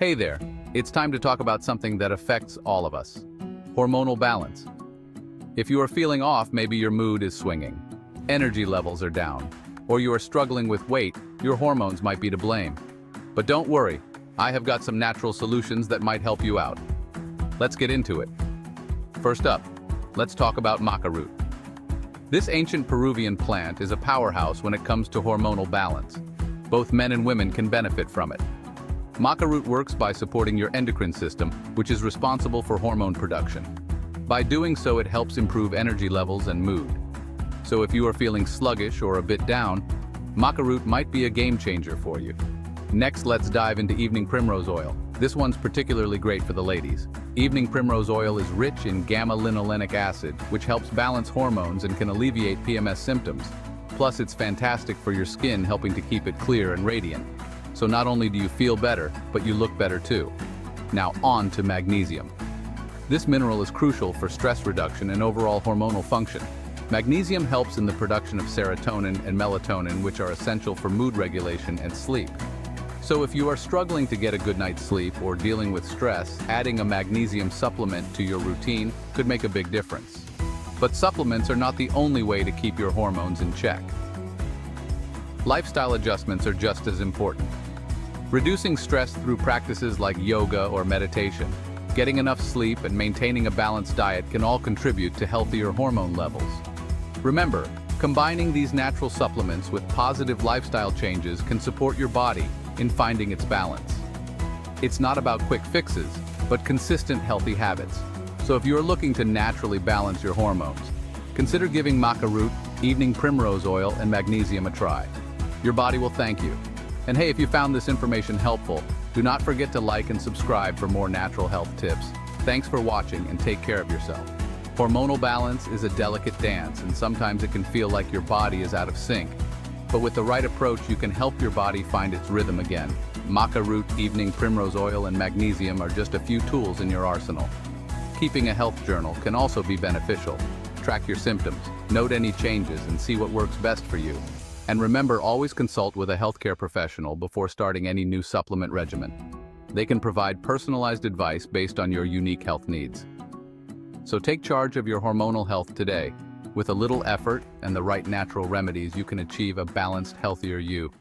Hey there, it's time to talk about something that affects all of us. Hormonal balance. If you are feeling off, maybe your mood is swinging, energy levels are down, or you are struggling with weight, your hormones might be to blame. But don't worry, I have got some natural solutions that might help you out. Let's get into it. First up, let's talk about Maca Root. This ancient Peruvian plant is a powerhouse when it comes to hormonal balance. Both men and women can benefit from it. Maca Root works by supporting your endocrine system, which is responsible for hormone production. By doing so, it helps improve energy levels and mood. So if you are feeling sluggish or a bit down, Maca Root might be a game changer for you. Next, let's dive into Evening Primrose Oil. This one's particularly great for the ladies. Evening Primrose Oil is rich in gamma-linolenic acid, which helps balance hormones and can alleviate PMS symptoms. Plus, it's fantastic for your skin, helping to keep it clear and radiant. So not only do you feel better, but you look better too. Now on to magnesium. This mineral is crucial for stress reduction and overall hormonal function. Magnesium helps in the production of serotonin and melatonin, which are essential for mood regulation and sleep. So if you are struggling to get a good night's sleep or dealing with stress, adding a magnesium supplement to your routine could make a big difference. But supplements are not the only way to keep your hormones in check. Lifestyle adjustments are just as important. Reducing stress through practices like yoga or meditation, getting enough sleep, and maintaining a balanced diet can all contribute to healthier hormone levels. Remember, combining these natural supplements with positive lifestyle changes can support your body in finding its balance. It's not about quick fixes, but consistent healthy habits. So if you're looking to naturally balance your hormones, consider giving Maca Root, Evening Primrose Oil, and Magnesium a try. Your body will thank you. And hey, if you found this information helpful, do not forget to like and subscribe for more natural health tips. Thanks for watching and take care of yourself. Hormonal balance is a delicate dance, and sometimes it can feel like your body is out of sync. But with the right approach, you can help your body find its rhythm again. Maca Root, Evening Primrose Oil, and Magnesium are just a few tools in your arsenal. Keeping a health journal can also be beneficial. Track your symptoms, note any changes, and see what works best for you. And remember, always consult with a healthcare professional before starting any new supplement regimen. They can provide personalized advice based on your unique health needs. So take charge of your hormonal health today. With a little effort and the right natural remedies, you can achieve a balanced, healthier you.